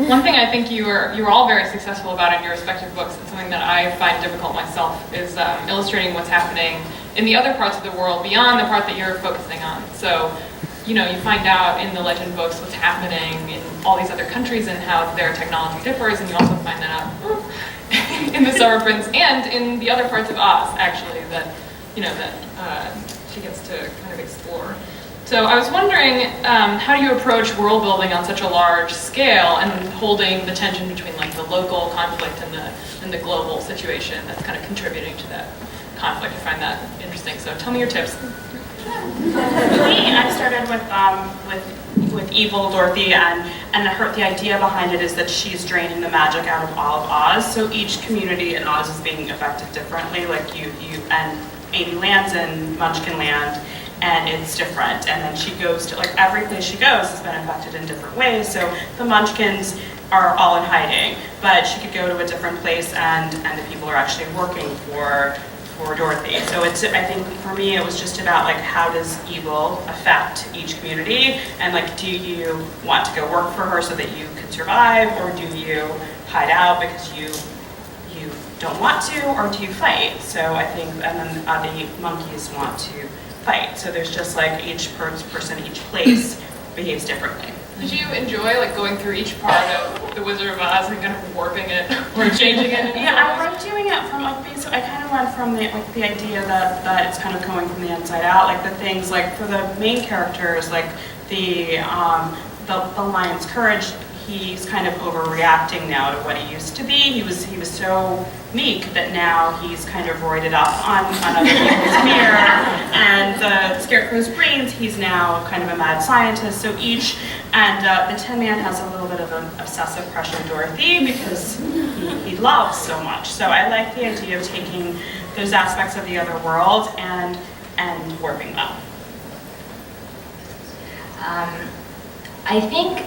One thing I think you were all very successful about in your respective books, and something that I find difficult myself, is illustrating what's happening in the other parts of the world beyond the part that you're focusing on. So, you find out in the legend books what's happening in all these other countries and how their technology differs, and you also find that out in the Summer Prince and in the other parts of Oz, actually, that she gets to kind of explore. So I was wondering, how do you approach world building on such a large scale and holding the tension between like the local conflict and the global situation that's kind of contributing to that conflict? I find that interesting. So tell me your tips. For me, I started with evil Dorothy, and the idea behind it is that she's draining the magic out of all of Oz. So each community in Oz is being affected differently. Like you and Amy lands in Munchkin Land, and it's different. And then she goes to, like, every place she goes has been affected in different ways. So the Munchkins are all in hiding, but she could go to a different place, and the people are actually working for Dorothy. So I think for me it was just about like, how does evil affect each community, and like, do you want to go work for her so that you can survive, or do you hide out because you don't want to, or do you fight? So I think, and then the monkeys want to fight. So there's just like each person, each place behaves differently. Did you enjoy like going through each part of The Wizard of Oz and kind of warping it or changing it? Yeah, I like doing it from like, so I kind of went from the idea that it's kind of going from the inside out, like the things like for the main characters, like the lion's courage. He's kind of overreacting now to what he used to be. He was so meek that now he's kind of roided up on other people's fear. And the Scarecrow's brains, he's now kind of a mad scientist. So the Tin Man has a little bit of an obsessive crush on Dorothy because he loves so much. So I like the idea of taking those aspects of the other world and warping them. I think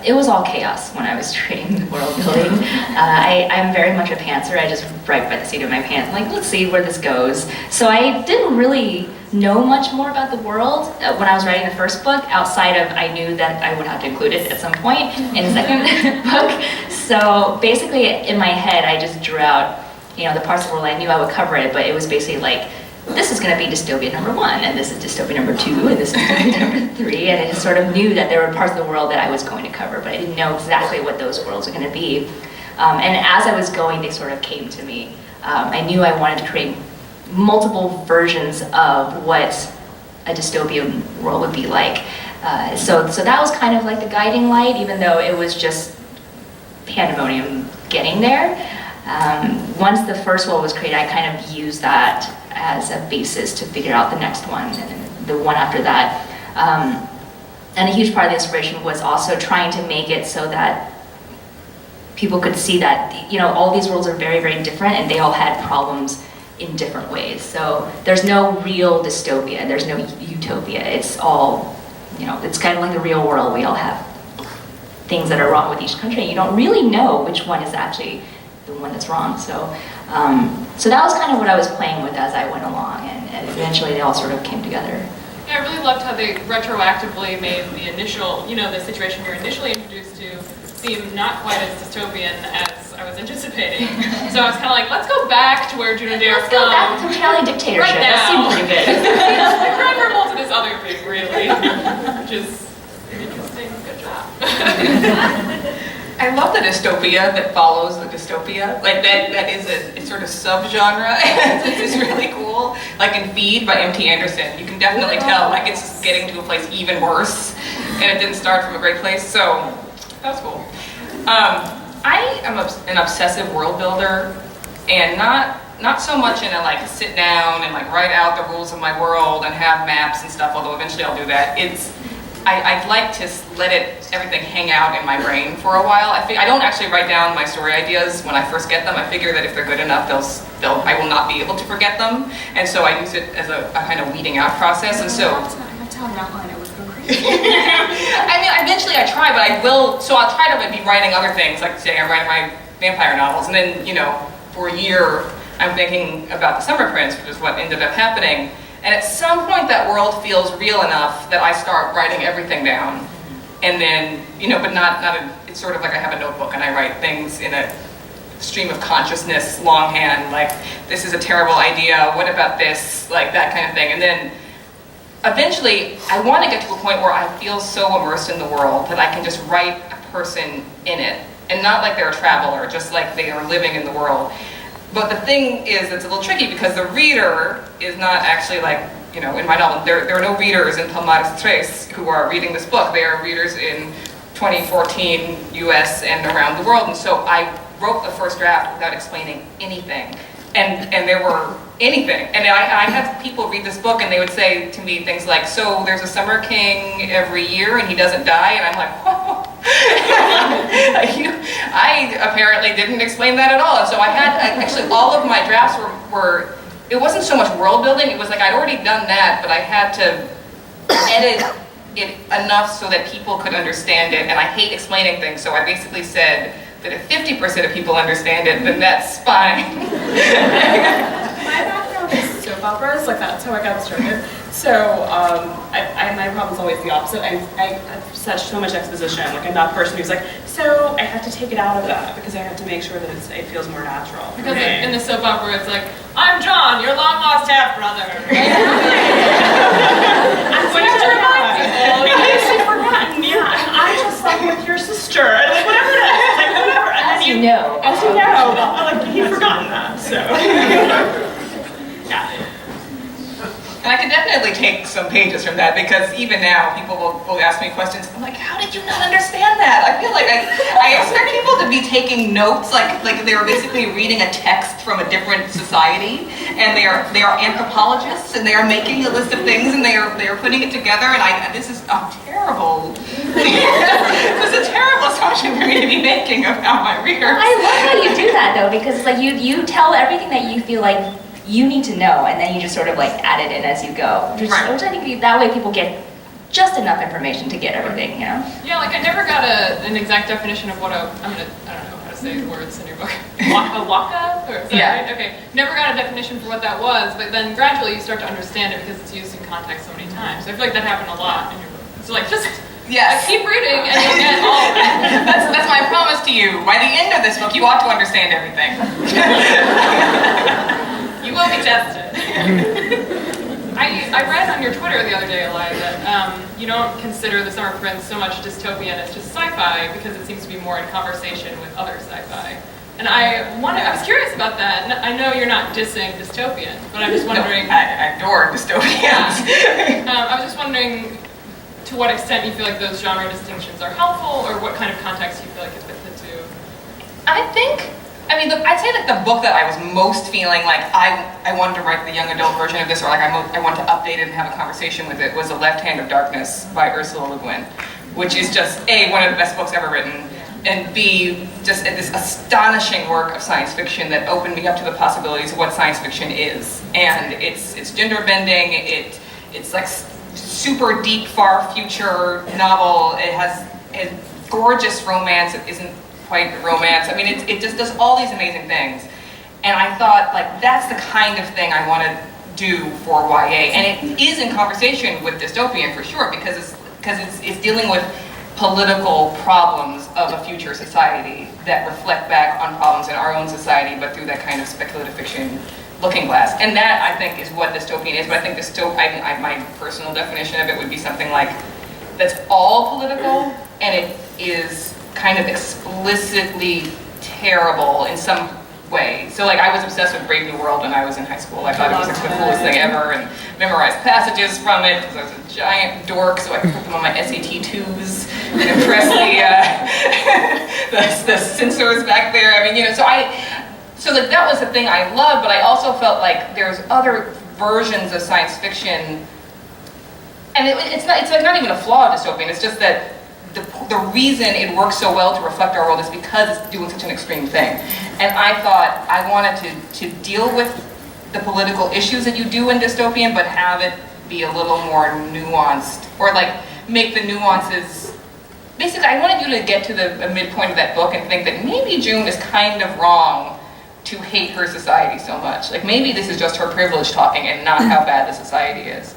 it was all chaos when I was creating world building. I'm very much a pantser. I just write by the seat of my pants. Like, let's see where this goes. So I didn't really know much more about the world when I was writing the first book, outside of I knew that I would have to include it at some point in the second book. So basically, in my head, I just drew out, the parts of the world I knew I would cover it, but it was basically like, this is going to be dystopia number 1, and this is dystopia number 2, and this is dystopia number 3, and I just sort of knew that there were parts of the world that I was going to cover, but I didn't know exactly what those worlds were going to be. And as I was going, they sort of came to me. I knew I wanted to create multiple versions of what a dystopian world would be like. So that was kind of like the guiding light, even though it was just pandemonium getting there. Once the first world was created, I kind of used that as a basis to figure out the next one and the one after that. And a huge part of the inspiration was also trying to make it so that people could see that, all these worlds are very, very different, and they all had problems in different ways. So there's no real dystopia, there's no utopia. It's all, it's kind of like the real world. We all have things that are wrong with each country. You don't really know which one is actually the one that's wrong. So that was kind of what I was playing with as I went along, and eventually they all sort of came together. Yeah, I really loved how they retroactively made the initial, the situation you're initially introduced to seem not quite as dystopian as I was anticipating. So I was kind of like, let's go back to where Juno Dare Let's go back to Italian dictatorship. Right now. That seemed pretty good. It's preferable to this other thing, really, which is interesting. Good job. I love the dystopia that follows the dystopia. Like that is a sort of subgenre. It's really cool. Like in Feed by M.T. Anderson, you can definitely tell like it's getting to a place even worse, and it didn't start from a great place. So that was cool. I am an obsessive world builder, and not so much in a like sit down and like write out the rules of my world and have maps and stuff. Although eventually I'll do that. I'd like to let everything hang out in my brain for a while. I don't actually write down my story ideas when I first get them. I figure that if they're good enough, I will not be able to forget them. And so I use it as a kind of weeding out process. And so I have to have an outline. It would go crazy. I mean, eventually I try, but I will. So I'll try to be writing other things, like say I'm writing my vampire novels, and then for a year I'm thinking about the Summer Prince, which is what ended up happening. And at some point that world feels real enough that I start writing everything down. and then, but it's sort of like I have a notebook and I write things in a stream of consciousness, longhand, like, this is a terrible idea, what about this, like that kind of thing. And then eventually I want to get to a point where I feel so immersed in the world that I can just write a person in it, and not like they're a traveler, just like they are living in the world. But the thing is, it's a little tricky because the reader is not actually like, in my novel, there are no readers in Palmares Tres who are reading this book. They are readers in 2014 US and around the world. And so I wrote the first draft without explaining anything. And there were anything. And I had people read this book and they would say to me things like, so there's a Summer King every year and he doesn't die? And I'm like, whoa. I apparently didn't explain that at all. And so I had, actually all of my drafts were it wasn't so much world building, it was like I'd already done that, but I had to edit it enough so that people could understand it, and I hate explaining things, so I basically said that if 50% of people understand it, then that's fine. My background is soap operas, like that's how I got started. So my problem's always the opposite. I have so much exposition. Like I'm that person who's like, so I have to take it out of that because I have to make sure that it feels more natural. Because in the soap opera, it's like, I'm John, your long lost half brother. I'm going to remind people. In case you've forgotten, I just slept with your sister. Like whatever it is, like whatever. And As you know. As you know, like he'd forgotten that. So yeah. And I can definitely take some pages from that, because even now people will ask me questions. I'm like, how did you not understand that? I feel like I expect people to be taking notes, like they were basically reading a text from a different society, and they are anthropologists, and they are making a list of things, and they are putting it together. And this is terrible. This is a terrible assumption for me to be making about my readers. I love how you do that though, because it's like you tell everything that you feel like you need to know, and then you just sort of like add it in as you go. Which I think that way people get just enough information to get everything, Yeah, like I never got an exact definition of what I don't know how to say words in your book. Waka? Is that right? Okay. Never got a definition for what that was, but then gradually you start to understand it because it's used in context so many times. So I feel like that happened a lot in your book. So like just keep reading and you'll get all of it. That's my promise to you. By the end of this book, you ought to understand everything. You will be tested. I read on your Twitter the other day, Alaya, that you don't consider The Summer Prince so much dystopian as just sci-fi because it seems to be more in conversation with other sci-fi. And I was curious about that. I know you're not dissing dystopian, but I'm just wondering. No, I adore dystopians. I was just wondering to what extent you feel like those genre distinctions are helpful, or what kind of context you feel like it fits into. I'd say that the book that I was most feeling like I wanted to write the young adult version of this, or like I want to update it and have a conversation with it, was The Left Hand of Darkness by Ursula Le Guin, which is just A, one of the best books ever written, and B, just this astonishing work of science fiction that opened me up to the possibilities of what science fiction is. And it's gender bending, it's like super deep, far future novel. It has a gorgeous romance. It isn't quite romance. I mean, it just does all these amazing things. And I thought, like, that's the kind of thing I want to do for YA. And it is in conversation with dystopian for sure, because it's dealing with political problems of a future society that reflect back on problems in our own society, but through that kind of speculative fiction looking glass. And that, I think, is what dystopian is. But I think my personal definition of it would be something like, that's all political, and it is kind of explicitly terrible in some way. So like I was obsessed with Brave New World when I was in high school. I thought it was like the coolest thing ever, and memorized passages from it because I was a giant dork, so I could put them on my SAT 2s and impress the censors back there. I mean, so like that was the thing I loved, but I also felt like there's other versions of science fiction, and it's like not even a flaw of dystopian. It's just that the reason it works so well to reflect our world is because it's doing such an extreme thing. And I thought I wanted to deal with the political issues that you do in dystopian, but have it be a little more nuanced, or like make the nuances. Basically, I wanted you to get to the midpoint of that book and think that maybe June is kind of wrong to hate her society so much. Like maybe this is just her privilege talking and not how bad the society is.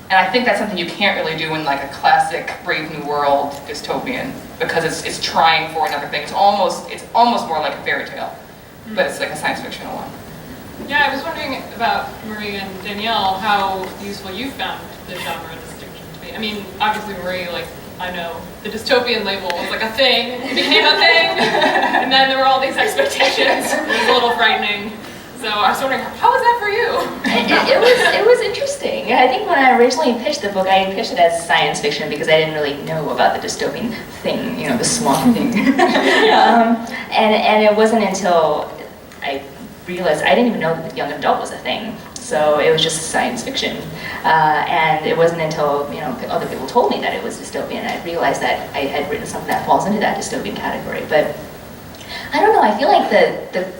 And I think that's something you can't really do in like a classic Brave New World dystopian, because it's trying for another thing. It's almost more like a fairy tale, but it's like a science fictional one. Yeah, I was wondering about Marie and Danielle, how useful you found the genre distinction to be. I mean, obviously Marie, like, I know the dystopian label was like a thing, it became a thing, and then there were all these expectations. It was a little frightening. So I was wondering, how was that for you? It was interesting. I think when I originally pitched the book, I pitched it as science fiction because I didn't really know about the dystopian thing, you know, the swamp thing. And it wasn't until I realized I didn't even know that young adult was a thing. So it was just science fiction. And it wasn't until, you know, other people told me that it was dystopian, and I realized that I had written something that falls into that dystopian category. But I don't know, I feel like the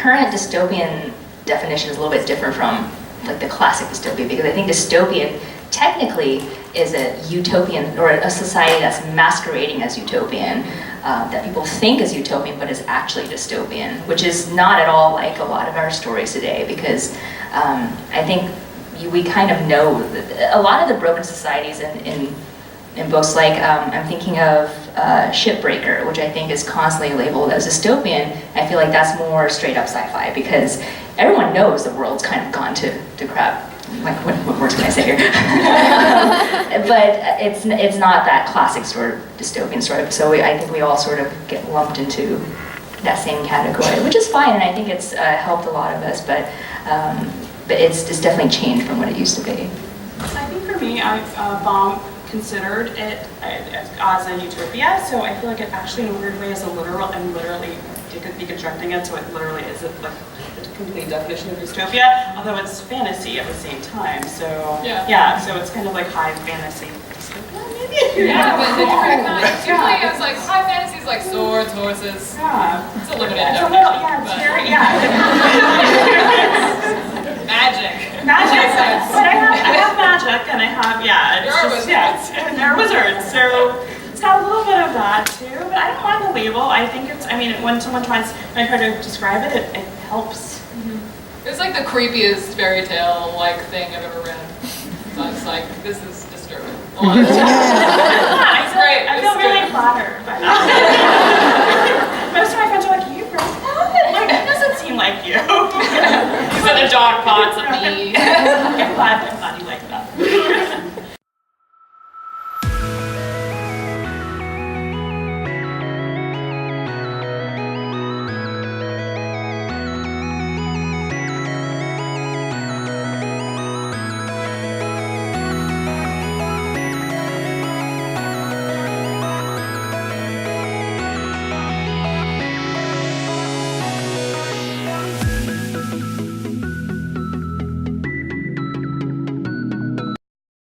current dystopian definition is a little bit different from like the classic dystopia, because I think dystopian technically is a utopian, or a society that's masquerading as utopian, that people think is utopian but is actually dystopian, which is not at all like a lot of our stories today, because I think we kind of know that a lot of the broken societies in books, like I'm thinking of Shipbreaker, which I think is constantly labeled as dystopian. I feel like that's more straight up sci-fi, because everyone knows the world's kind of gone to crap. Like, what words can I say here? But it's not that classic sort of dystopian story. So I think we all sort of get lumped into that same category, which is fine, and I think it's helped a lot of us. But it's definitely changed from what it used to be. I think for me, I've considered it as a utopia, so I feel like it actually in a weird way is a literal, and literally deconstructing it, so it literally is like a complete definition of dystopia, although it's fantasy at the same time, so yeah, so it's kind of like high fantasy dystopia, maybe? Yeah, but the different kinds. Usually it's like high fantasy is like swords, horses. Yeah. It's a limited It's a definition. little, yeah, it's but- very, yeah. Magic. Magic, but I have magic, and I have, yeah, it's There are just, wizards. yeah, and there are wizards, so it's got a little bit of that too, but I don't mind the label. I think it's, I mean, when I try to describe it, it helps. It's like the creepiest fairy tale like thing I've ever read. So it's like, this is disturbing. A lot of the time. It's great. I feel It's really good. flattered by that. Most of my friends are like, you wrote that? Like, it doesn't seem like you. These are the dog pots of me. I'm glad